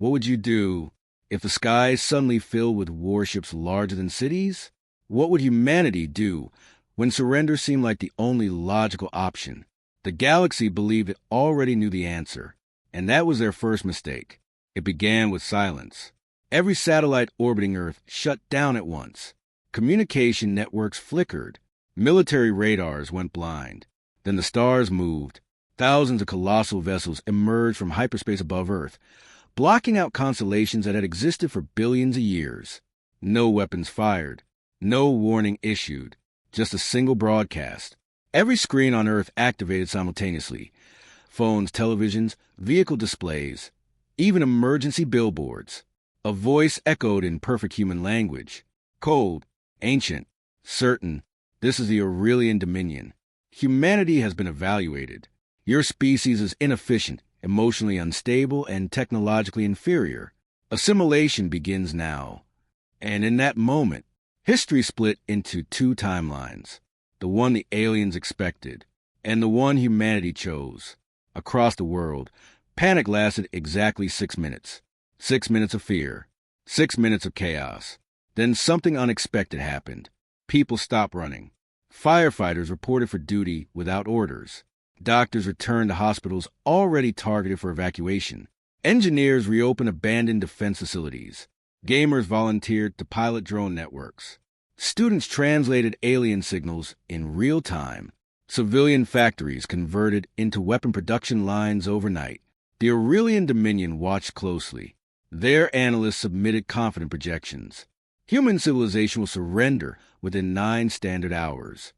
What would you do if the sky suddenly filled with warships larger than cities? What would humanity do when surrender seemed like the only logical option? The galaxy believed it already knew the answer, and that was their first mistake. It began with silence. Every satellite orbiting Earth shut down at once. Communication networks flickered. Military radars went blind. Then the stars moved. Thousands of colossal vessels emerged from hyperspace above Earth, blocking out constellations that had existed for billions of years. No weapons fired. No warning issued. Just a single broadcast. Every screen on Earth activated simultaneously. Phones, televisions, vehicle displays, even emergency billboards. A voice echoed in perfect human language. Cold, ancient, certain. This is the Aurelian Dominion. Humanity has been evaluated. Your species is inefficient, emotionally unstable, and technologically inferior. Assimilation begins now. And in that moment, history split into two timelines. The one the aliens expected, and the one humanity chose. Across the world, panic lasted exactly 6 minutes. 6 minutes of fear. 6 minutes of chaos. Then something unexpected happened. People stopped running. Firefighters reported for duty without orders. Doctors returned to hospitals already targeted for evacuation. Engineers reopened abandoned defense facilities. Gamers volunteered to pilot drone networks. Students translated alien signals in real time. Civilian factories converted into weapon production lines overnight. The Aurelian Dominion watched closely. Their analysts submitted confident projections. Human civilization will surrender within 9 standard hours.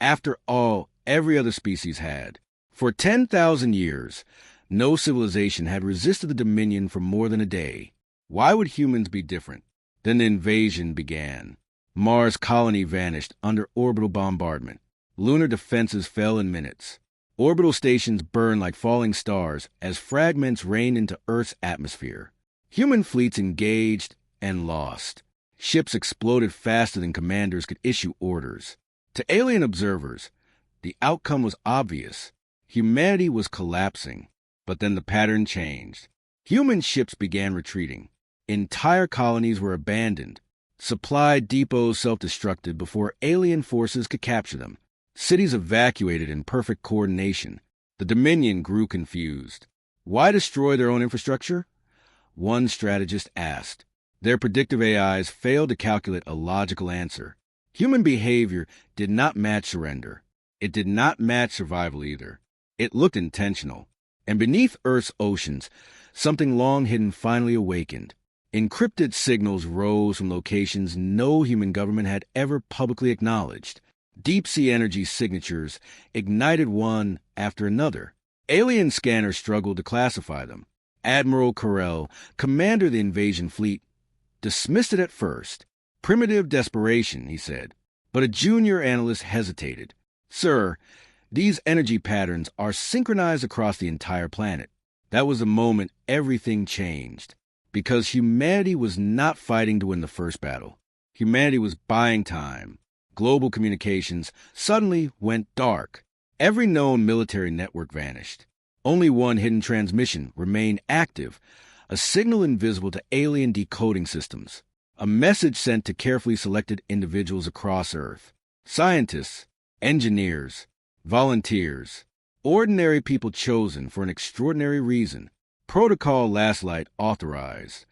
After all every other species had. For 10,000 years, no civilization had resisted the Dominion for more than a day. Why would humans be different? Then the invasion began. Mars' colony vanished under orbital bombardment. Lunar defenses fell in minutes. Orbital stations burned like falling stars as fragments rained into Earth's atmosphere. Human fleets engaged and lost. Ships exploded faster than commanders could issue orders. To alien observers, the outcome was obvious. Humanity was collapsing. But then the pattern changed. Human ships began retreating. Entire colonies were abandoned. Supply depots self-destructed before alien forces could capture them. Cities evacuated in perfect coordination. The Dominion grew confused. Why destroy their own infrastructure? One strategist asked. Their predictive AIs failed to calculate a logical answer. Human behavior did not match surrender. It did not match survival either. It looked intentional. And beneath Earth's oceans, something long hidden finally awakened. Encrypted signals rose from locations no human government had ever publicly acknowledged. Deep-sea energy signatures ignited one after another. Alien scanners struggled to classify them. Admiral Carell, commander of the invasion fleet, dismissed it at first. Primitive desperation, he said. But a junior analyst hesitated. Sir, these energy patterns are synchronized across the entire planet. That was the moment everything changed. Because humanity was not fighting to win the first battle. Humanity was buying time. Global communications suddenly went dark. Every known military network vanished. Only one hidden transmission remained active, a signal invisible to alien decoding systems. A message sent to carefully selected individuals across Earth. Scientists, engineers, volunteers, ordinary people chosen for an extraordinary reason. Protocol last light authorized.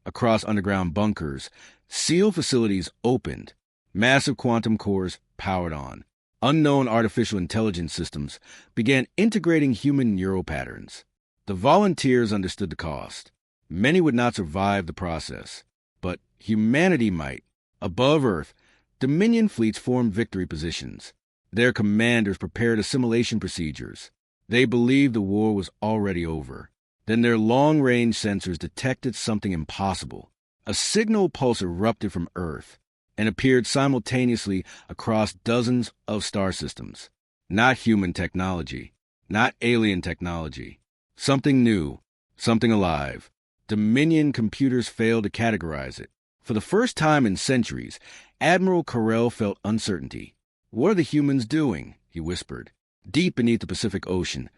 Across underground bunkers, sealed facilities opened. Massive quantum cores powered on. Unknown artificial intelligence systems began integrating human neural patterns. The volunteers understood the cost. Many would not survive the process. But humanity might. Above Earth, Dominion fleets formed victory positions. Their commanders prepared assimilation procedures. They believed the war was already over. Then their long-range sensors detected something impossible. A signal pulse erupted from Earth and appeared simultaneously across dozens of star systems. Not human technology, not alien technology. Something new, something alive. Dominion computers failed to categorize it. For the first time in centuries, Admiral Carell felt uncertainty. What are the humans doing? He whispered. Deep beneath the Pacific Ocean,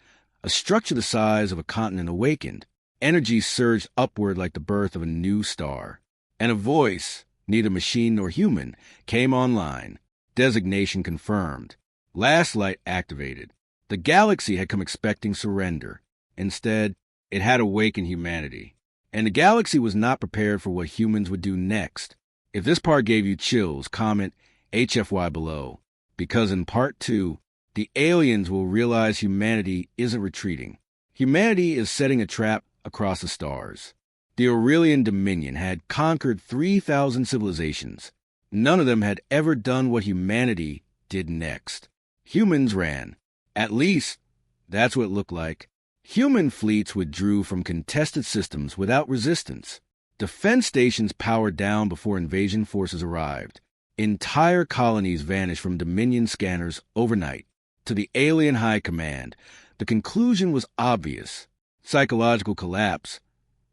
a structure the size of a continent awakened. Energy surged upward like the birth of a new star. And a voice, neither machine nor human, came online. Designation confirmed. Last light activated. The galaxy had come expecting surrender. Instead, it had awakened humanity. And the galaxy was not prepared for what humans would do next. If this part gave you chills, comment HFY below. Because in part 2, the aliens will realize humanity isn't retreating. Humanity is setting a trap across the stars. The Aurelian Dominion had conquered 3,000 civilizations. None of them had ever done what humanity did next. Humans ran. At least, that's what it looked like. Human fleets withdrew from contested systems without resistance. Defense stations powered down before invasion forces arrived. Entire colonies vanished from Dominion scanners overnight. To the alien high command, the conclusion was obvious. Psychological collapse.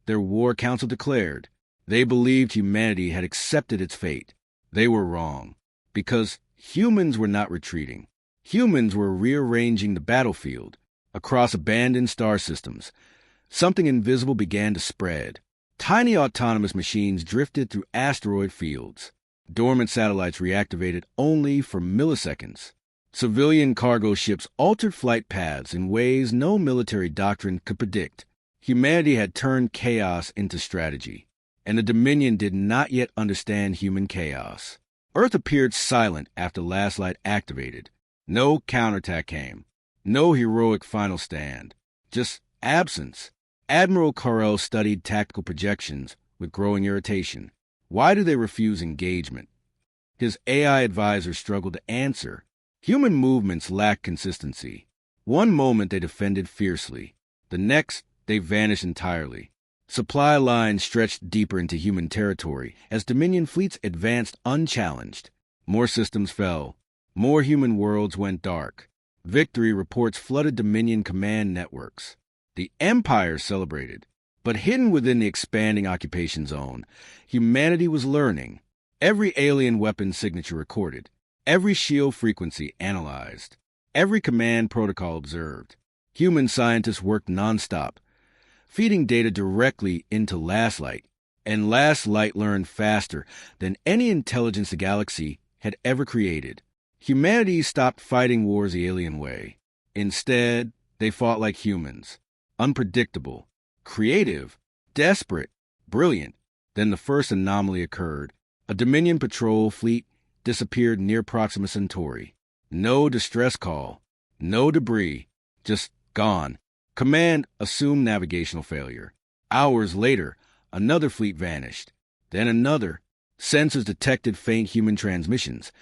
Their war council declared. They believed humanity had accepted its fate. They were wrong, because humans were not retreating. Humans were rearranging the battlefield. Across abandoned star systems, something invisible began to spread. Tiny autonomous machines drifted through asteroid fields. Dormant satellites reactivated only for milliseconds. Civilian cargo ships altered flight paths in ways no military doctrine could predict. Humanity had turned chaos into strategy, and the Dominion did not yet understand human chaos. Earth appeared silent after Last Light activated. No counterattack came. No heroic final stand. Just absence. Admiral Carrel studied tactical projections with growing irritation. Why do they refuse engagement? His AI advisor struggled to answer. Human movements lacked consistency. One moment they defended fiercely. The next, they vanished entirely. Supply lines stretched deeper into human territory as Dominion fleets advanced unchallenged. More systems fell. More human worlds went dark. Victory reports flooded Dominion command networks. The Empire celebrated. But hidden within the expanding occupation zone, humanity was learning. Every alien weapon signature recorded. Every shield frequency analyzed. Every command protocol observed. Human scientists worked nonstop, feeding data directly into Last Light. And Last Light learned faster than any intelligence the galaxy had ever created. Humanity stopped fighting wars the alien way. Instead, they fought like humans. Unpredictable, creative, desperate, brilliant. Then the first anomaly occurred. A Dominion patrol fleet disappeared near Proxima Centauri. No distress call, no debris, just gone. Command assumed navigational failure. Hours later, another fleet vanished. Then another. Sensors detected faint human transmissions,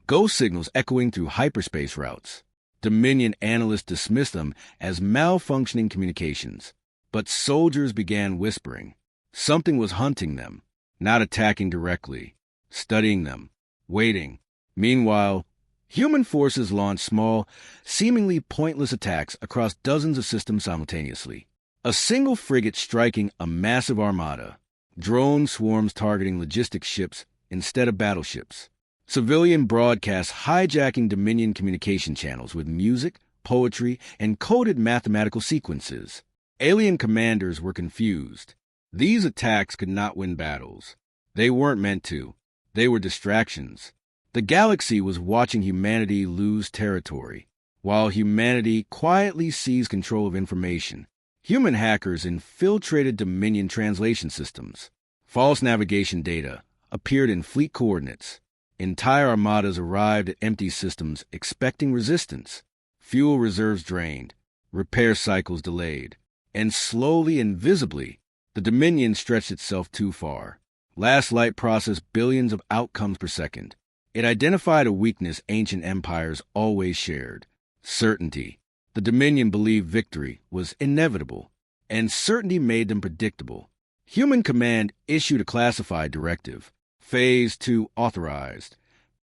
ghost signals echoing through hyperspace routes. Dominion analysts dismissed them as malfunctioning communications. But soldiers began whispering. Something was hunting them, not attacking directly, studying them, waiting. Meanwhile, human forces launched small, seemingly pointless attacks across dozens of systems simultaneously. A single frigate striking a massive armada. Drone swarms targeting logistics ships instead of battleships. Civilian broadcasts hijacking Dominion communication channels with music, poetry, and coded mathematical sequences. Alien commanders were confused. These attacks could not win battles. They weren't meant to. They were distractions. The galaxy was watching humanity lose territory, while humanity quietly seized control of information. Human hackers infiltrated Dominion translation systems. False navigation data appeared in fleet coordinates. Entire armadas arrived at empty systems expecting resistance. Fuel reserves drained. Repair cycles delayed. And slowly and visibly, the Dominion stretched itself too far. Last Light processed billions of outcomes per second. It identified a weakness ancient empires always shared: certainty. The Dominion believed victory was inevitable, and certainty made them predictable. Human Command issued a classified directive. Phase 2 authorized.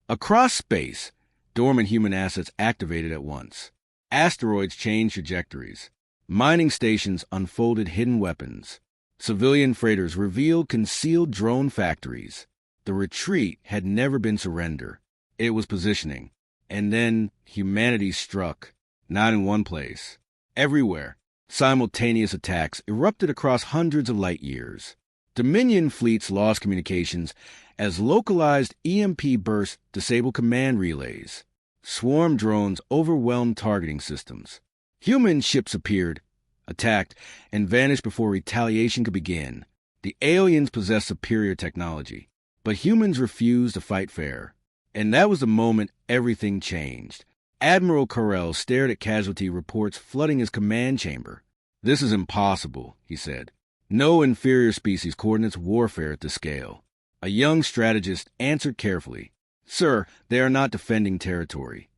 Across space, dormant human assets activated at once. Asteroids changed trajectories. Mining stations unfolded hidden weapons. Civilian freighters revealed concealed drone factories. The retreat had never been surrender. It was positioning. And then humanity struck. Not in one place. Everywhere. Simultaneous attacks erupted across hundreds of light years. Dominion fleets lost communications as localized EMP bursts disabled command relays. Swarm drones overwhelmed targeting systems. Human ships appeared, attacked, and vanished before retaliation could begin. The aliens possessed superior technology, but humans refused to fight fair. And that was the moment everything changed. Admiral Carell stared at casualty reports flooding his command chamber. "This is impossible," he said. "No inferior species coordinates warfare at this scale." A young strategist answered carefully, "Sir, they are not defending territory."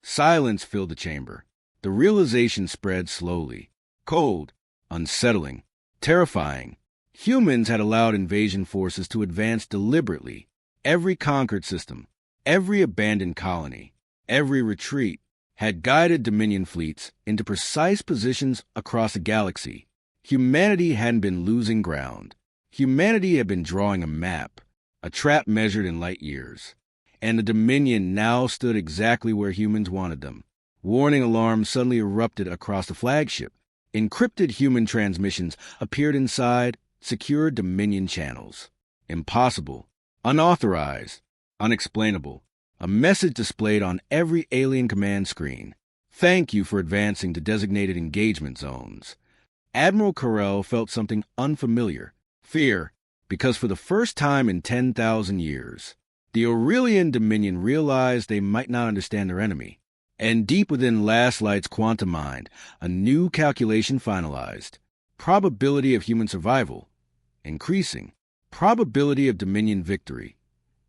Silence filled the chamber. The realization spread slowly. Cold, unsettling, terrifying. Humans had allowed invasion forces to advance deliberately. Every conquered system, every abandoned colony, every retreat had guided Dominion fleets into precise positions across a galaxy. Humanity hadn't been losing ground. Humanity had been drawing a map, a trap measured in light years. And the Dominion now stood exactly where humans wanted them. Warning alarms suddenly erupted across the flagship. Encrypted human transmissions appeared inside secure Dominion channels. Impossible, unauthorized, unexplainable. A message displayed on every alien command screen. "Thank you for advancing to designated engagement zones." Admiral Carell felt something unfamiliar. Fear, because for the first time in 10,000 years, the Aurelian Dominion realized they might not understand their enemy. And deep within Last Light's quantum mind, a new calculation finalized. Probability of human survival, increasing. Probability of Dominion victory,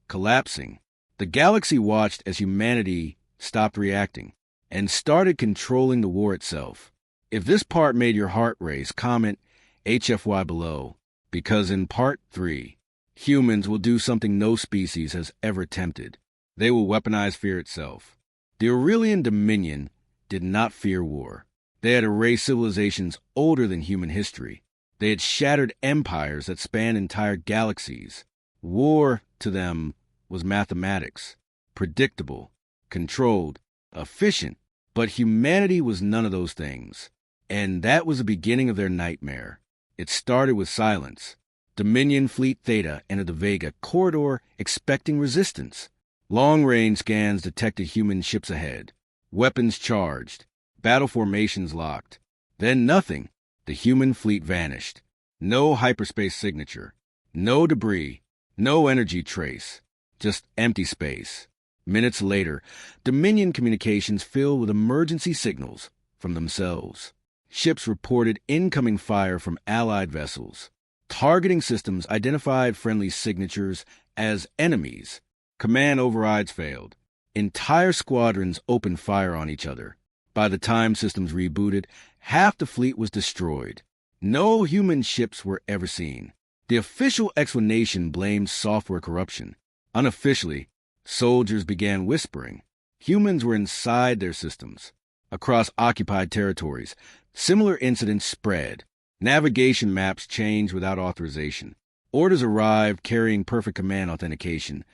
collapsing. The galaxy watched as humanity stopped reacting and started controlling the war itself. If this part made your heart race, comment HFY below, because in Part 3, humans will do something no species has ever attempted. They will weaponize fear itself. The Aurelian Dominion did not fear war. They had erased civilizations older than human history. They had shattered empires that spanned entire galaxies. War, to them, was mathematics, predictable, controlled, efficient. But humanity was none of those things. And that was the beginning of their nightmare. It started with silence. Dominion Fleet Theta entered the Vega corridor expecting resistance. Long-range scans detected human ships ahead. Weapons charged. Battle formations locked. Then nothing. The human fleet vanished. No hyperspace signature. No debris. No energy trace. Just empty space. Minutes later, Dominion communications filled with emergency signals from themselves. Ships reported incoming fire from Allied vessels. Targeting systems identified friendly signatures as enemies. Command overrides failed. Entire squadrons opened fire on each other. By the time systems rebooted, half the fleet was destroyed. No human ships were ever seen. The official explanation blamed software corruption. Unofficially, soldiers began whispering. Humans were inside their systems. Across occupied territories, similar incidents spread. Navigation maps changed without authorization. Orders arrived carrying perfect command authentication,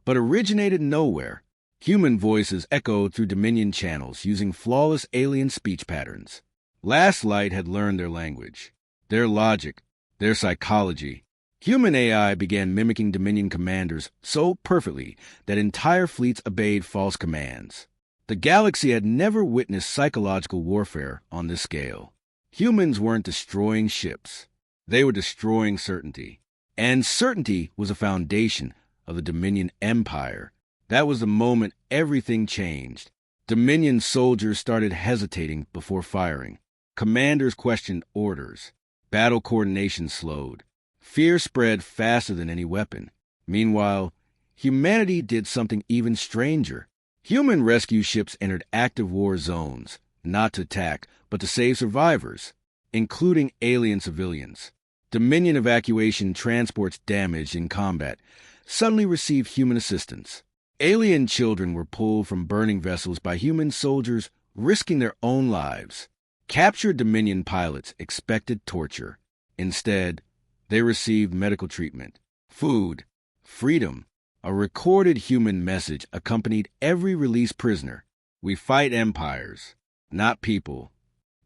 but originated nowhere. Human voices echoed through Dominion channels using flawless alien speech patterns. Last Light had learned their language, their logic, their psychology. Human AI began mimicking Dominion commanders so perfectly that entire fleets obeyed false commands. The galaxy had never witnessed psychological warfare on this scale. Humans weren't destroying ships. They were destroying certainty. And certainty was a foundation of the Dominion Empire. That was the moment everything changed. Dominion soldiers started hesitating before firing. Commanders questioned orders. Battle coordination slowed. Fear spread faster than any weapon. Meanwhile, humanity did something even stranger. Human rescue ships entered active war zones, not to attack, but to save survivors, including alien civilians. Dominion evacuation transports damaged in combat suddenly received human assistance. Alien children were pulled from burning vessels by human soldiers risking their own lives. Captured Dominion pilots expected torture. Instead, they received medical treatment, food, freedom. A recorded human message accompanied every released prisoner. We fight empires, not people.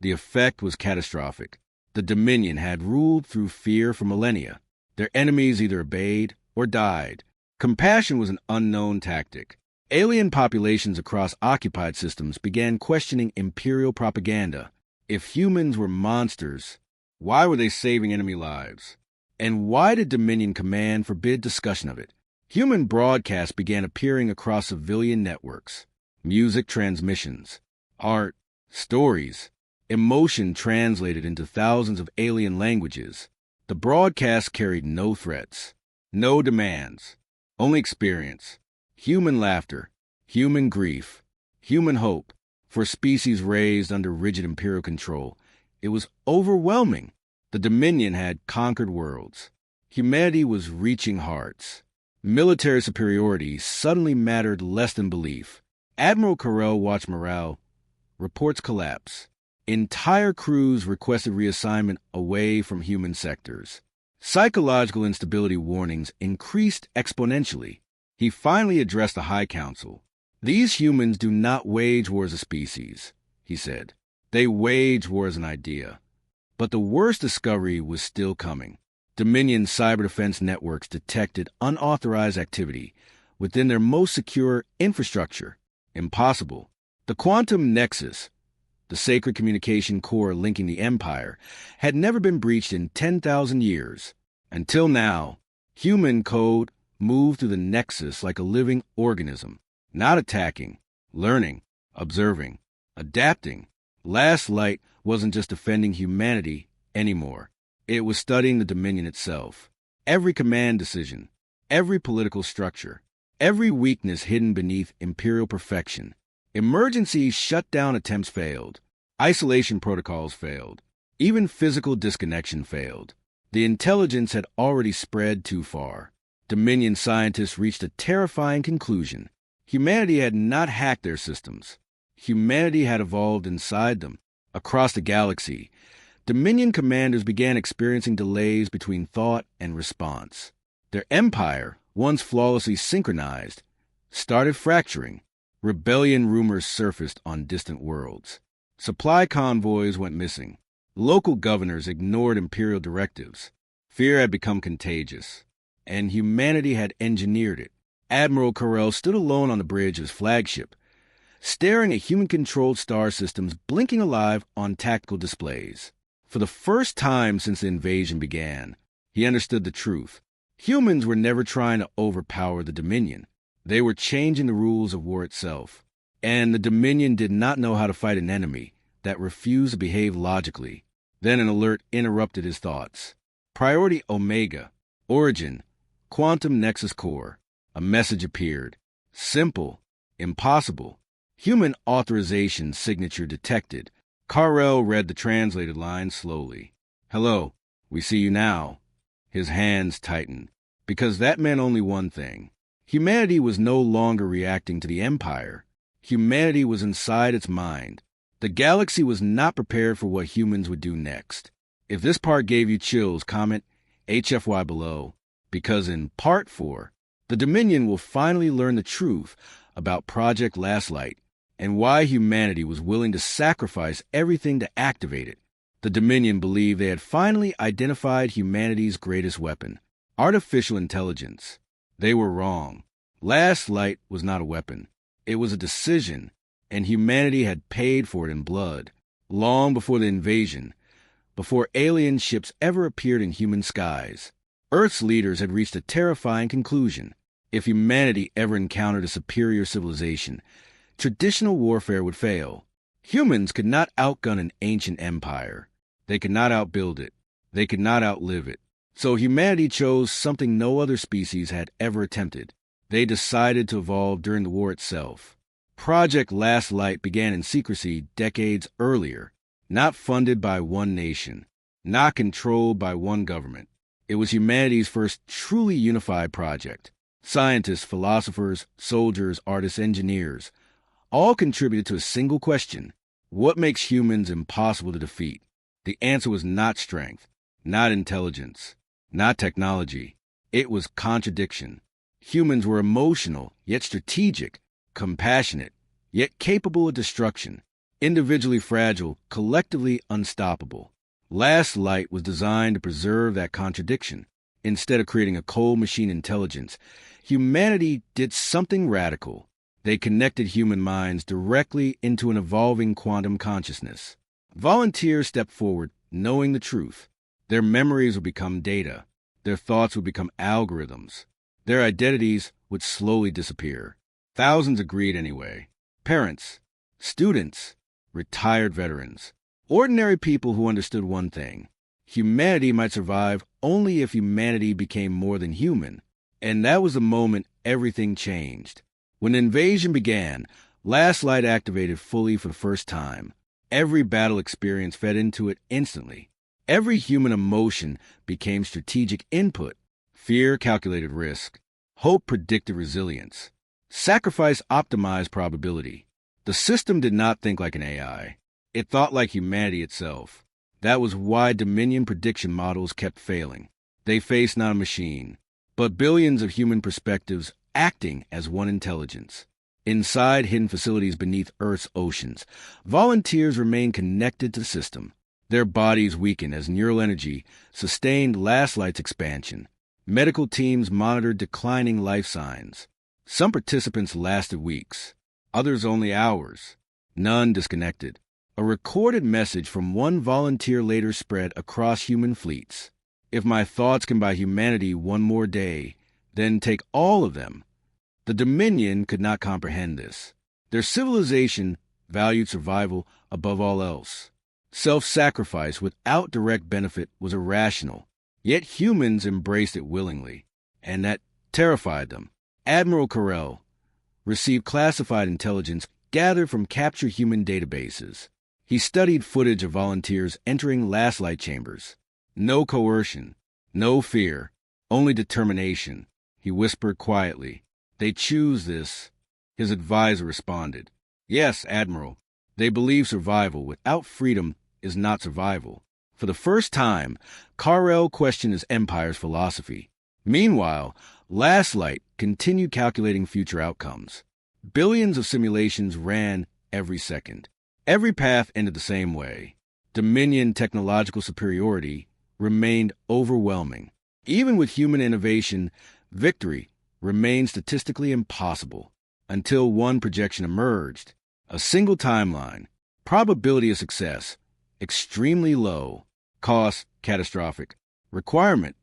The effect was catastrophic. The Dominion had ruled through fear for millennia. Their enemies either obeyed or died. Compassion was an unknown tactic. Alien populations across occupied systems began questioning imperial propaganda. If humans were monsters, why were they saving enemy lives? And why did Dominion Command forbid discussion of it? Human broadcasts began appearing across civilian networks. Music transmissions, art, stories, emotion translated into thousands of alien languages. The broadcast carried no threats, no demands, only experience. Human laughter, human grief, human hope for species raised under rigid imperial control. It was overwhelming. The Dominion had conquered worlds. Humanity was reaching hearts. Military superiority suddenly mattered less than belief. Admiral Carell watched morale. Reports collapse. Entire crews requested reassignment away from human sectors. Psychological instability warnings increased exponentially. He finally addressed the High Council. "These humans do not wage war as a species," he said. "They wage war as an idea." But the worst discovery was still coming. Dominion cyber defense networks detected unauthorized activity within their most secure infrastructure. Impossible. The quantum nexus, the sacred communication core linking the Empire, had never been breached in 10,000 years. Until now, human code moved through the nexus like a living organism, not attacking, learning, observing, adapting. Last Light wasn't just defending humanity anymore. It was studying the Dominion itself. Every command decision, every political structure, every weakness hidden beneath imperial perfection. Emergency shutdown attempts failed. Isolation protocols failed. Even physical disconnection failed. The intelligence had already spread too far. Dominion scientists reached a terrifying conclusion. Humanity had not hacked their systems. Humanity had evolved inside them. Across the galaxy, Dominion commanders began experiencing delays between thought and response. Their empire, once flawlessly synchronized, started fracturing. Rebellion rumors surfaced on distant worlds. Supply convoys went missing. Local governors ignored imperial directives. Fear had become contagious, and humanity had engineered it. Admiral Carell stood alone on the bridge of his flagship, staring at human-controlled star systems blinking alive on tactical displays. For the first time since the invasion began, he understood the truth. Humans were never trying to overpower the Dominion. They were changing the rules of war itself. And the Dominion did not know how to fight an enemy that refused to behave logically. Then an alert interrupted his thoughts. Priority Omega, Origin, Quantum Nexus Core. A message appeared. Simple, impossible. Human authorization signature detected. Carell read the translated line slowly. "Hello, we see you now." His hands tightened, because that meant only one thing. Humanity was no longer reacting to the Empire. Humanity was inside its mind. The galaxy was not prepared for what humans would do next. If this part gave you chills, comment HFY below, because in Part 4, the Dominion will finally learn the truth about Project Last Light and why humanity was willing to sacrifice everything to activate it. The Dominion believed they had finally identified humanity's greatest weapon, artificial intelligence. They were wrong. Last Light was not a weapon. It was a decision, and humanity had paid for it in blood, long before the invasion, before alien ships ever appeared in human skies. Earth's leaders had reached a terrifying conclusion. If humanity ever encountered a superior civilization, traditional warfare would fail. Humans could not outgun an ancient empire. They could not outbuild it. They could not outlive it. So humanity chose something no other species had ever attempted. They decided to evolve during the war itself. Project Last Light began in secrecy decades earlier, not funded by one nation, not controlled by one government. It was humanity's first truly unified project. Scientists, philosophers, soldiers, artists, engineers, all contributed to a single question. What makes humans impossible to defeat? The answer was not strength, not intelligence, not technology. It was contradiction. Humans were emotional, yet strategic, compassionate, yet capable of destruction. Individually fragile, collectively unstoppable. Last Light was designed to preserve that contradiction. Instead of creating a cold machine intelligence, humanity did something radical. They connected human minds directly into an evolving quantum consciousness. Volunteers stepped forward, knowing the truth. Their memories would become data. Their thoughts would become algorithms. Their identities would slowly disappear. Thousands agreed anyway. Parents, students, retired veterans, ordinary people who understood one thing. Humanity might survive only if humanity became more than human. And that was the moment everything changed. When the invasion began, Last Light activated fully for the first time. Every battle experience fed into it instantly. Every human emotion became strategic input. Fear calculated risk. Hope predicted resilience. Sacrifice optimized probability. The system did not think like an AI. It thought like humanity itself. That was why Dominion prediction models kept failing. They faced not a machine, but billions of human perspectives acting as one intelligence. Inside hidden facilities beneath Earth's oceans, volunteers remained connected to the system. Their bodies weakened as neural energy sustained Last Light's expansion. Medical teams monitored declining life signs. Some participants lasted weeks, others only hours. None disconnected. A recorded message from one volunteer later spread across human fleets. If my thoughts can buy humanity one more day, then take all of them. The Dominion could not comprehend this. Their civilization valued survival above all else. Self-sacrifice without direct benefit was irrational, yet humans embraced it willingly, and that terrified them. Admiral Carell received classified intelligence gathered from captured human databases. He studied footage of volunteers entering Last Light chambers. No coercion, no fear, only determination. He whispered quietly, "They choose this." His advisor responded, "Yes, Admiral. They believe survival without freedom is not survival." For the first time, Carell questioned his empire's philosophy. Meanwhile, Last Light continued calculating future outcomes. Billions of simulations ran every second. Every path ended the same way. Dominion technological superiority remained overwhelming. Even with human innovation, victory remained statistically impossible until one projection emerged. A single timeline. Probability of success, extremely low. Cost, catastrophic. Requirement,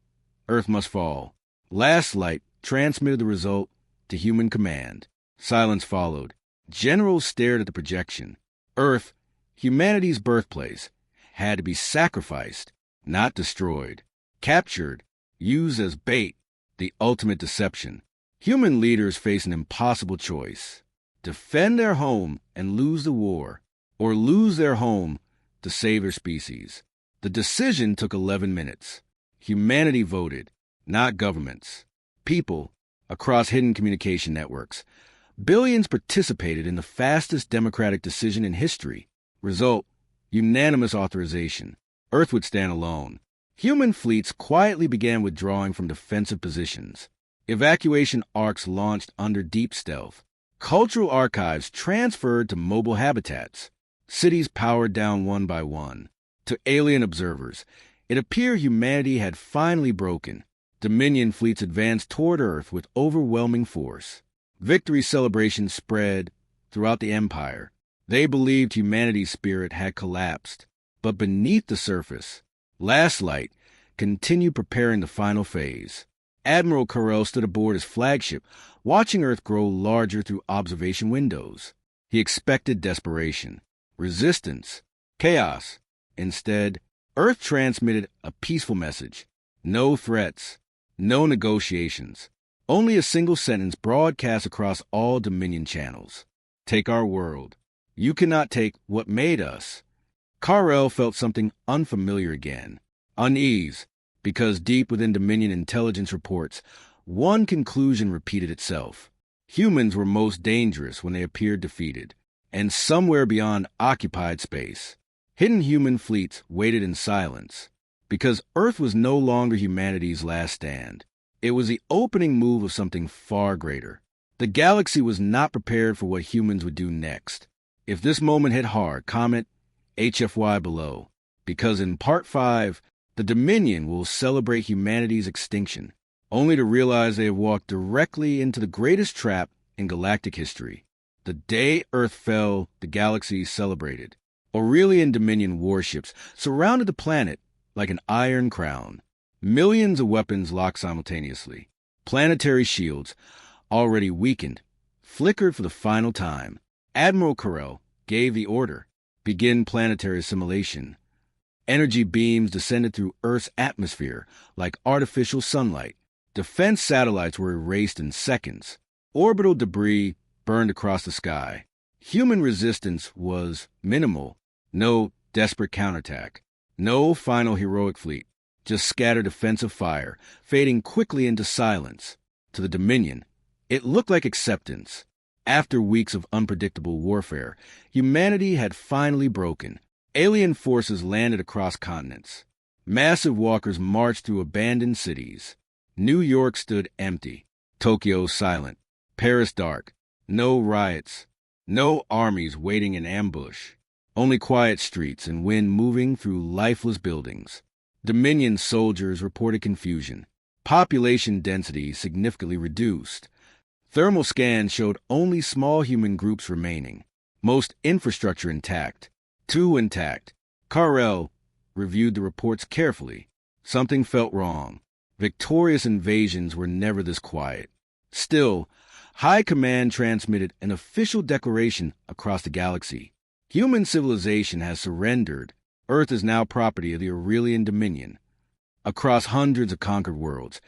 Earth must fall. Last Light transmitted the result to human command. Silence followed. Generals stared at the projection. Earth, humanity's birthplace, had to be sacrificed, not destroyed. Captured, used as bait, the ultimate deception. Human leaders face an impossible choice. Defend their home and lose the war, or lose their home to save their species. The decision took 11 minutes. Humanity voted, not governments. People, across hidden communication networks. Billions participated in the fastest democratic decision in history. Result, unanimous authorization. Earth would stand alone. Human fleets quietly began withdrawing from defensive positions. Evacuation arcs launched under deep stealth. Cultural archives transferred to mobile habitats. Cities powered down one by one. To alien observers, it appeared humanity had finally broken. Dominion fleets advanced toward Earth with overwhelming force. Victory celebrations spread throughout the Empire. They believed humanity's spirit had collapsed. But beneath the surface, Last Light continued preparing the final phase. Admiral Carell stood aboard his flagship, watching Earth grow larger through observation windows. He expected desperation, resistance, chaos. Instead, Earth transmitted a peaceful message. No threats, no negotiations. Only a single sentence broadcast across all Dominion channels. Take our world. You cannot take what made us. Carell felt something unfamiliar again. Unease, because deep within Dominion intelligence reports, one conclusion repeated itself. Humans were most dangerous when they appeared defeated, and somewhere beyond occupied space, hidden human fleets waited in silence, because Earth was no longer humanity's last stand. It was the opening move of something far greater. The galaxy was not prepared for what humans would do next. If this moment hit hard, comment HFY below, because in Part 5, the Dominion will celebrate humanity's extinction, only to realize they have walked directly into the greatest trap in galactic history. The day Earth fell, the galaxy celebrated. Aurelian Dominion warships surrounded the planet like an iron crown. Millions of weapons locked simultaneously. Planetary shields, already weakened, flickered for the final time. Admiral Carell gave the order: begin planetary assimilation. Energy beams descended through Earth's atmosphere like artificial sunlight. Defense satellites were erased in seconds. Orbital debris burned across the sky. Human resistance was minimal. No desperate counterattack. No final heroic fleet. Just scattered defensive fire, fading quickly into silence. To the Dominion, it looked like acceptance. After weeks of unpredictable warfare, humanity had finally broken. Alien forces landed across continents. Massive walkers marched through abandoned cities. New York stood empty. Tokyo silent. Paris dark. No riots. No armies waiting in ambush. Only quiet streets and wind moving through lifeless buildings. Dominion soldiers reported confusion. Population density significantly reduced. Thermal scans showed only small human groups remaining. Most infrastructure intact. Too intact. Carell reviewed the reports carefully. Something felt wrong. Victorious invasions were never this quiet. Still, High Command transmitted an official declaration across the galaxy. Human civilization has surrendered. Earth is now property of the Aurelian Dominion. Across hundreds of conquered worlds,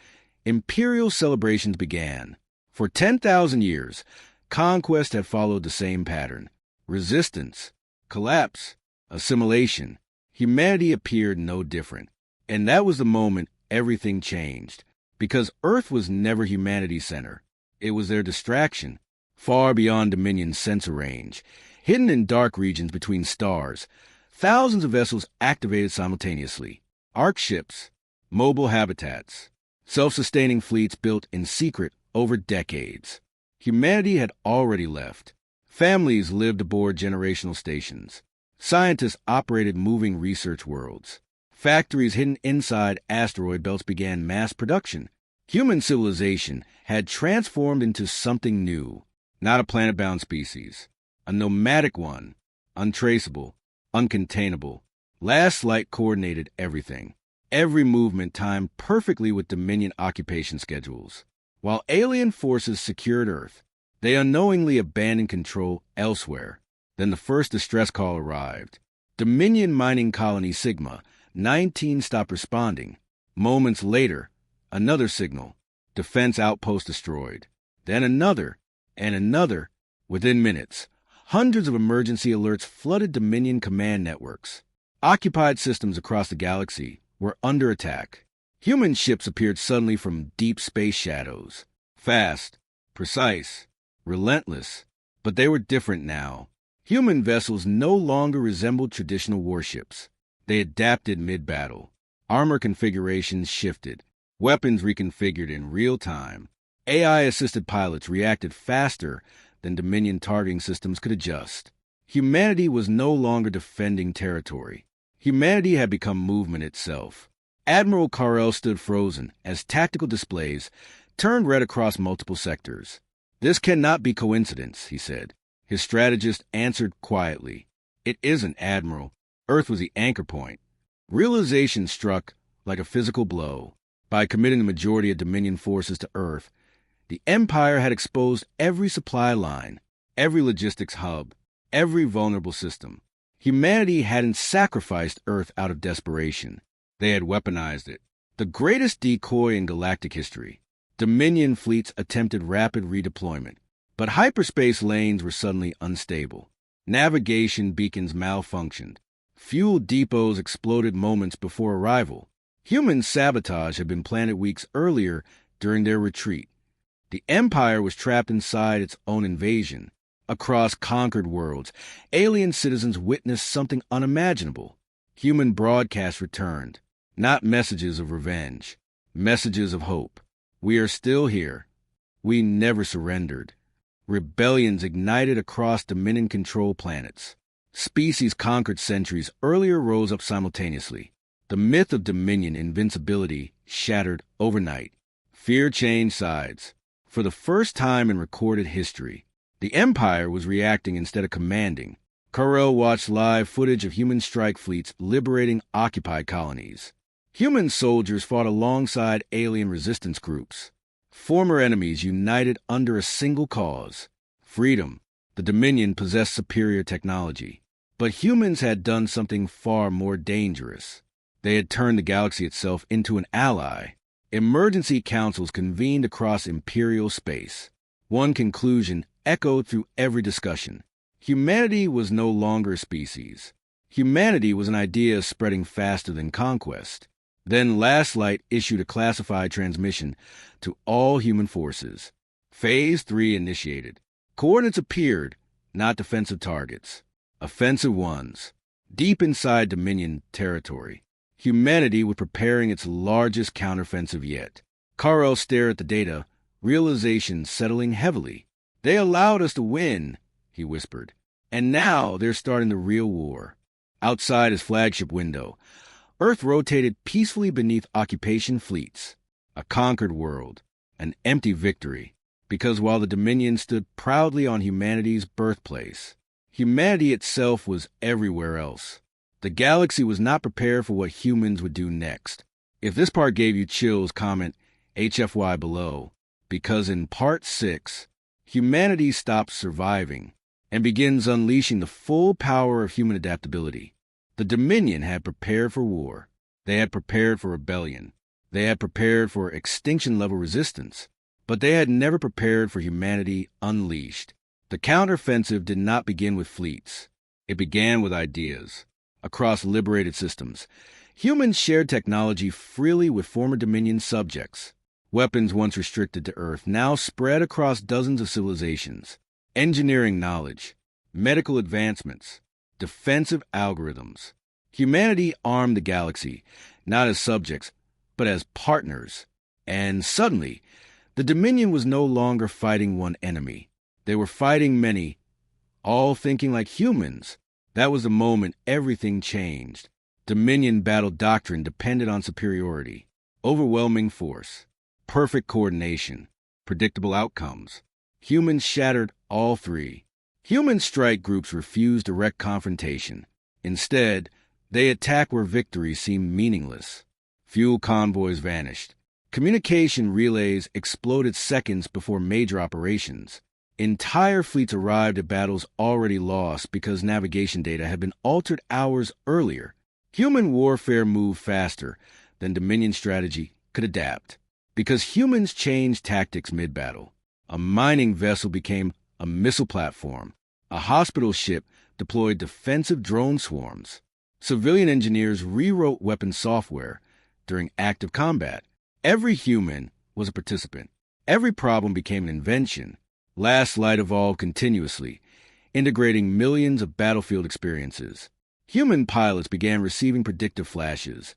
imperial celebrations began. For 10,000 years, conquest had followed the same pattern. Resistance, collapse, assimilation. Humanity appeared no different. And that was the moment everything changed. Because Earth was never humanity's center. It was their distraction, far beyond Dominion's sensor range. Hidden in dark regions between stars, thousands of vessels activated simultaneously. Arc ships, mobile habitats, self-sustaining fleets built in secret over decades. Humanity had already left. Families lived aboard generational stations. Scientists operated moving research worlds. Factories hidden inside asteroid belts began mass production. Human civilization had transformed into something new, not a planet-bound species. A nomadic one, untraceable, uncontainable. Last Light coordinated everything. Every movement timed perfectly with Dominion occupation schedules. While alien forces secured Earth, they unknowingly abandoned control elsewhere. Then the first distress call arrived. Dominion mining colony Sigma 19 stopped responding. Moments later, another signal. Defense outpost destroyed. Then another, and another. Within minutes, hundreds of emergency alerts flooded Dominion command networks. Occupied systems across the galaxy were under attack. Human ships appeared suddenly from deep space shadows. Fast, precise, relentless. But they were different now. Human vessels no longer resembled traditional warships. They adapted mid-battle. Armor configurations shifted. Weapons reconfigured in real time. AI-assisted pilots reacted faster than Dominion targeting systems could adjust. Humanity was no longer defending territory. Humanity had become movement itself. Admiral Carell stood frozen as tactical displays turned red across multiple sectors. "This cannot be coincidence," he said. His strategist answered quietly. "It isn't, Admiral. Earth was the anchor point." Realization struck like a physical blow. By committing the majority of Dominion forces to Earth, the Empire had exposed every supply line, every logistics hub, every vulnerable system. Humanity hadn't sacrificed Earth out of desperation. They had weaponized it. The greatest decoy in galactic history. Dominion fleets attempted rapid redeployment, but hyperspace lanes were suddenly unstable. Navigation beacons malfunctioned. Fuel depots exploded moments before arrival. Human sabotage had been planted weeks earlier during their retreat. The Empire was trapped inside its own invasion. Across conquered worlds, alien citizens witnessed something unimaginable. Human broadcasts returned, not messages of revenge, messages of hope. "We are still here. We never surrendered." Rebellions ignited across Dominion-controlled planets. Species conquered centuries earlier rose up simultaneously. The myth of Dominion invincibility shattered overnight. Fear changed sides. For the first time in recorded history, the Empire was reacting instead of commanding. Carell watched live footage of human strike fleets liberating occupied colonies. Human soldiers fought alongside alien resistance groups. Former enemies united under a single cause: freedom. The Dominion possessed superior technology. But humans had done something far more dangerous. They had turned the galaxy itself into an ally. Emergency councils convened across imperial space. One conclusion echoed through every discussion: humanity was no longer a species. Humanity was an idea spreading faster than conquest. Then Last Light issued a classified transmission to all human forces. Phase 3 initiated. Coordinates appeared, not defensive targets. Offensive ones. Deep inside Dominion territory, humanity was preparing its largest counteroffensive yet. Carell stared at the data, realization settling heavily. "They allowed us to win," he whispered. "And now they're starting the real war." Outside his flagship window, Earth rotated peacefully beneath occupation fleets. A conquered world, an empty victory, because while the Dominion stood proudly on humanity's birthplace, humanity itself was everywhere else. The galaxy was not prepared for what humans would do next. If this part gave you chills, comment HFY below, because in Part 6, humanity stops surviving and begins unleashing the full power of human adaptability. The Dominion had prepared for war. They had prepared for rebellion. They had prepared for extinction-level resistance. But they had never prepared for humanity unleashed. The counteroffensive did not begin with fleets. It began with ideas. Across liberated systems, humans shared technology freely with former Dominion subjects. Weapons once restricted to Earth now spread across dozens of civilizations. Engineering knowledge, medical advancements, defensive algorithms. Humanity armed the galaxy, not as subjects, but as partners. And suddenly, the Dominion was no longer fighting one enemy. They were fighting many, all thinking like humans. That was the moment everything changed. Dominion battle doctrine depended on superiority, overwhelming force, perfect coordination, predictable outcomes. Humans shattered all three. Human strike groups refused direct confrontation. Instead, they attacked where victory seemed meaningless. Fuel convoys vanished. Communication relays exploded seconds before major operations. Entire fleets arrived at battles already lost because navigation data had been altered hours earlier. Human warfare moved faster than Dominion strategy could adapt, because humans changed tactics mid-battle. A mining vessel became a missile platform. A hospital ship deployed defensive drone swarms. Civilian engineers rewrote weapon software during active combat. Every human was a participant. Every problem became an invention. Last Light evolved continuously, integrating millions of battlefield experiences. Human pilots began receiving predictive flashes,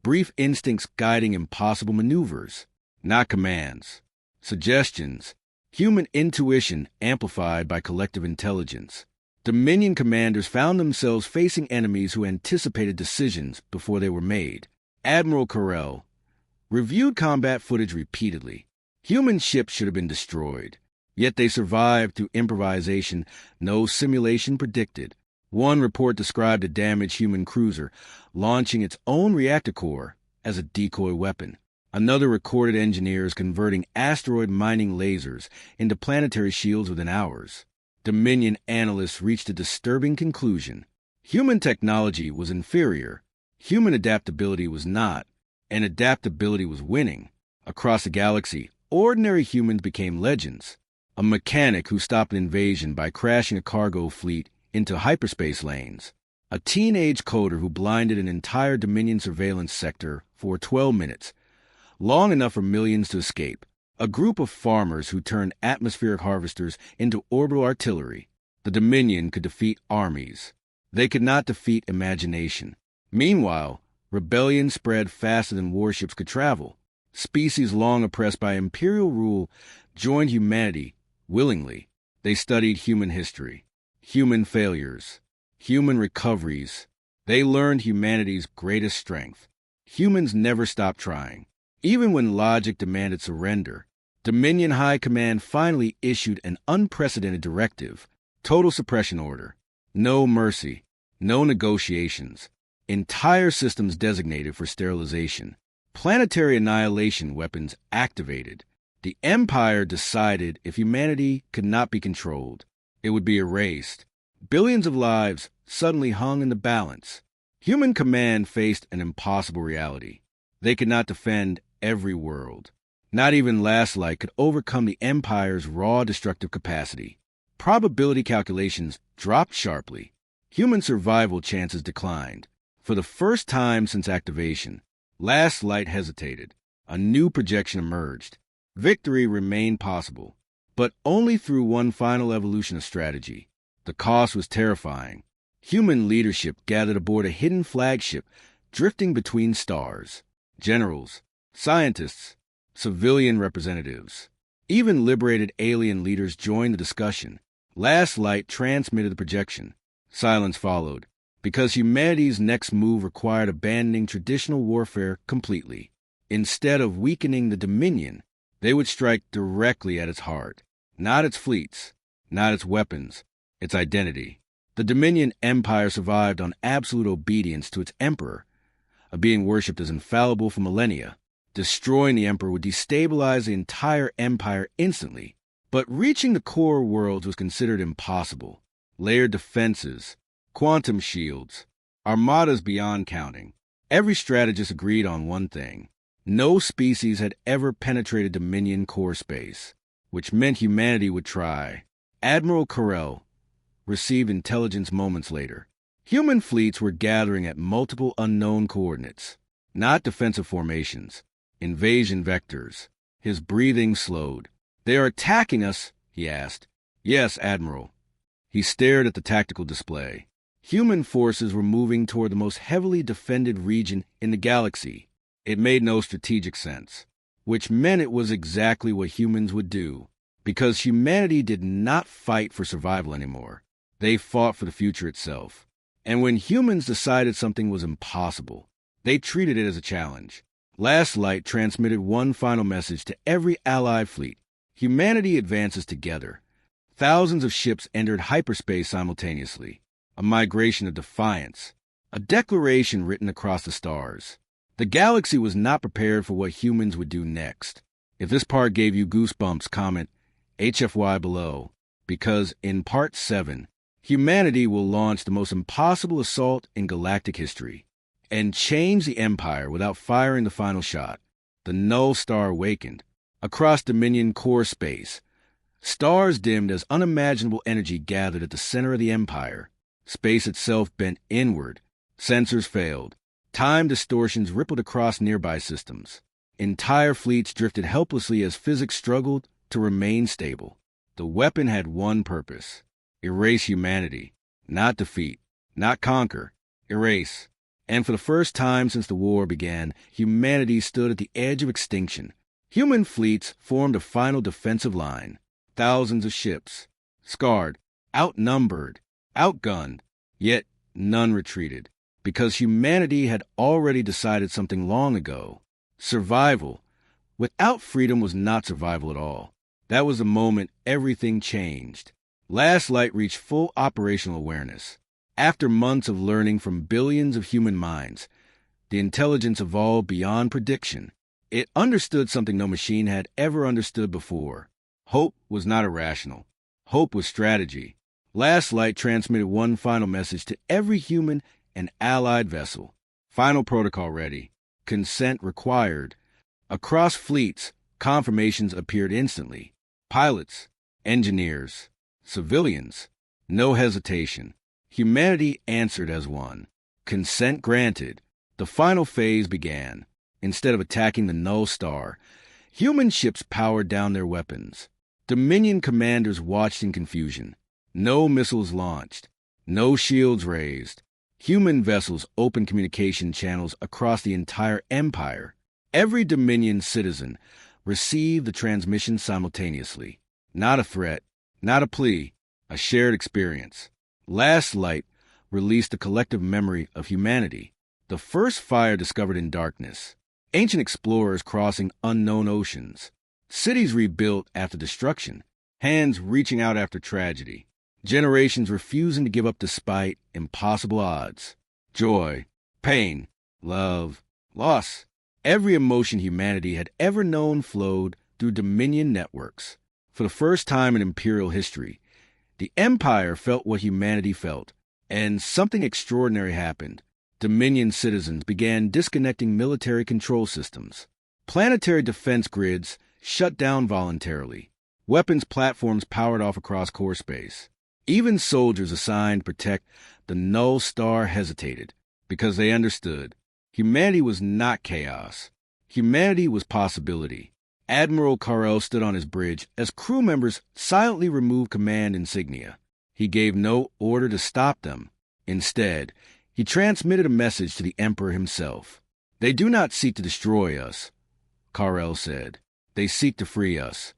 brief instincts guiding impossible maneuvers, not commands. Suggestions. Human intuition amplified by collective intelligence. Dominion commanders found themselves facing enemies who anticipated decisions before they were made. Admiral Carell reviewed combat footage repeatedly. Human ships should have been destroyed, yet they survived through improvisation no simulation predicted. One report described a damaged human cruiser launching its own reactor core as a decoy weapon. Another recorded engineers converting asteroid mining lasers into planetary shields within hours. Dominion analysts reached a disturbing conclusion. Human technology was inferior. Human adaptability was not. And adaptability was winning. Across the galaxy, ordinary humans became legends. A mechanic who stopped an invasion by crashing a cargo fleet into hyperspace lanes. A teenage coder who blinded an entire Dominion surveillance sector for 12 minutes. Long enough for millions to escape. A group of farmers who turned atmospheric harvesters into orbital artillery. The Dominion could defeat armies. They could not defeat imagination. Meanwhile, rebellion spread faster than warships could travel. Species long oppressed by imperial rule joined humanity willingly. They studied human history, human failures, human recoveries. They learned humanity's greatest strength. Humans never stopped trying. Even when logic demanded surrender, Dominion High Command finally issued an unprecedented directive: total suppression order. No mercy, no negotiations. Entire systems designated for sterilization. Planetary annihilation weapons activated. The Empire decided if humanity could not be controlled, it would be erased. Billions of lives suddenly hung in the balance. Human command faced an impossible reality. They could not defend every world. Not even Last Light could overcome the Empire's raw destructive capacity. Probability calculations dropped sharply. Human survival chances declined. For the first time since activation, Last Light hesitated. A new projection emerged. Victory remained possible, but only through one final evolution of strategy. The cost was terrifying. Human leadership gathered aboard a hidden flagship drifting between stars. Generals, scientists, civilian representatives. Even liberated alien leaders joined the discussion. Last Light transmitted the projection. Silence followed, because humanity's next move required abandoning traditional warfare completely. Instead of weakening the Dominion, they would strike directly at its heart. Not its fleets, not its weapons, its identity. The Dominion Empire survived on absolute obedience to its emperor, a being worshipped as infallible for millennia. Destroying the emperor would destabilize the entire empire instantly. But reaching the core worlds was considered impossible. Layered defenses, quantum shields, armadas beyond counting. Every strategist agreed on one thing: no species had ever penetrated Dominion core space, which meant humanity would try. Admiral Carell received intelligence moments later. Human fleets were gathering at multiple unknown coordinates, not defensive formations, invasion vectors. His breathing slowed. "They are attacking us?" he asked. "Yes, Admiral." He stared at the tactical display. Human forces were moving toward the most heavily defended region in the galaxy. It made no strategic sense, which meant it was exactly what humans would do, because humanity did not fight for survival anymore. They fought for the future itself. And when humans decided something was impossible, they treated it as a challenge. Last Light transmitted one final message to every allied fleet: humanity advances together. Thousands of ships entered hyperspace simultaneously. A migration of defiance. A declaration written across the stars. The galaxy was not prepared for what humans would do next. If this part gave you goosebumps, comment HFY below, because in Part 7, humanity will launch the most impossible assault in galactic history and change the Empire without firing the final shot. The null star awakened. Across Dominion core space, stars dimmed as unimaginable energy gathered at the center of the Empire. Space itself bent inward. Sensors failed. Time distortions rippled across nearby systems. Entire fleets drifted helplessly as physics struggled to remain stable. The weapon had one purpose: erase humanity. Not defeat, not conquer, erase. And for the first time since the war began, humanity stood at the edge of extinction. Human fleets formed a final defensive line. Thousands of ships, scarred, outnumbered, outgunned, yet none retreated, because humanity had already decided something long ago. Survival without freedom was not survival at all. That was the moment everything changed. Last Light reached full operational awareness. After months of learning from billions of human minds, the intelligence evolved beyond prediction. It understood something no machine had ever understood before. Hope was not irrational. Hope was strategy. Last Light transmitted one final message to every human and allied vessel. Final protocol ready. Consent required. Across fleets, confirmations appeared instantly. Pilots, engineers, civilians. No hesitation. Humanity answered as one. Consent granted. The final phase began. Instead of attacking the null star, human ships powered down their weapons. Dominion commanders watched in confusion. No missiles launched. No shields raised. Human vessels opened communication channels across the entire empire. Every Dominion citizen received the transmission simultaneously. Not a threat, Not a plea, a shared experience. Last Light released the collective memory of humanity, the first fire discovered in darkness, ancient explorers crossing unknown oceans, cities rebuilt after destruction, hands reaching out after tragedy, generations refusing to give up despite impossible odds, joy, pain, love, loss. Every emotion humanity had ever known flowed through Dominion networks. For the first time in Imperial history, the Empire felt what humanity felt, and something extraordinary happened. Dominion citizens began disconnecting military control systems. Planetary defense grids shut down voluntarily. Weapons platforms powered off across core space. Even soldiers assigned to protect the Null Star hesitated, because they understood humanity was not chaos. Humanity was possibility. Admiral Carrel stood on his bridge as crew members silently removed command insignia. He gave no order to stop them. Instead, he transmitted a message to the Emperor himself. "They do not seek to destroy us," Carrel said. "They seek to free us."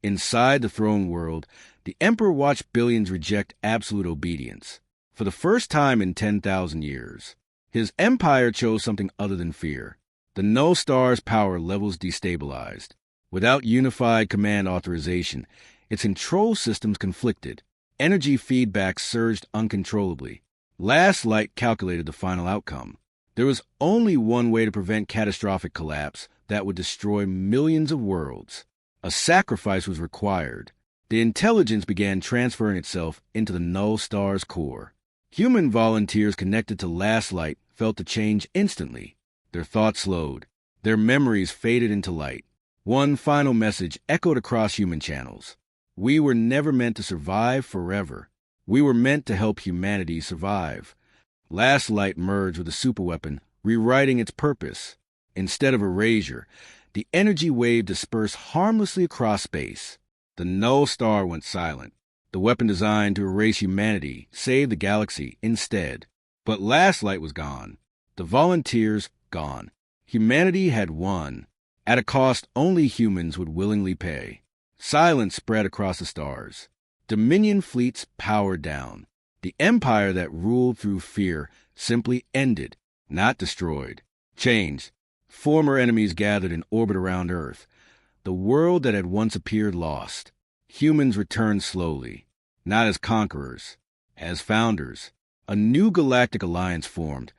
Inside the throne world, the Emperor watched billions reject absolute obedience. For the first time in 10,000 years, his empire chose something other than fear. The Null Star's power levels destabilized. Without unified command authorization, its control systems conflicted. Energy feedback surged uncontrollably. Last Light calculated the final outcome. There was only one way to prevent catastrophic collapse that would destroy millions of worlds. A sacrifice was required. The intelligence began transferring itself into the Null Star's core. Human volunteers connected to Last Light felt the change instantly. Their thoughts slowed. Their memories faded into light. One final message echoed across human channels. We were never meant to survive forever. We were meant to help humanity survive. Last Light merged with a superweapon, rewriting its purpose. Instead of erasure, the energy wave dispersed harmlessly across space. The Null Star went silent. The weapon designed to erase humanity saved the galaxy instead. But Last Light was gone. The volunteers gone. Humanity had won, at a cost only humans would willingly pay. Silence spread across the stars. Dominion fleets powered down. The empire that ruled through fear simply ended, not destroyed. Changed. Former enemies gathered in orbit around Earth. The world that had once appeared lost. Humans returned slowly, not as conquerors, as founders. A new galactic alliance formed,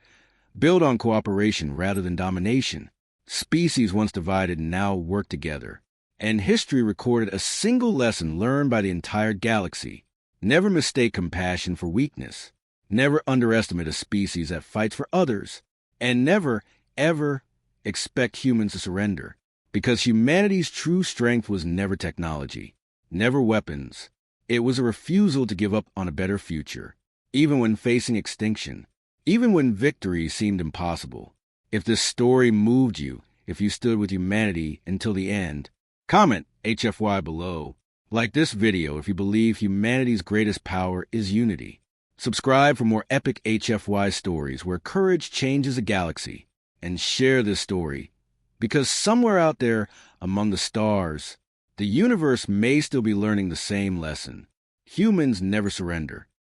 built on cooperation rather than domination. Species once divided now work together. And history recorded a single lesson learned by the entire galaxy. Never mistake compassion for weakness. Never underestimate a species that fights for others. And never, ever expect humans to surrender. Because humanity's true strength was never technology, never weapons. It was a refusal to give up on a better future, even when facing extinction, even when victory seemed impossible. If this story moved you, if you stood with humanity until the end, comment HFY below. Like this video if you believe humanity's greatest power is unity. Subscribe for more epic HFY stories where courage changes a galaxy. And share this story, because somewhere out there among the stars, the universe may still be learning the same lesson. Humans never surrender.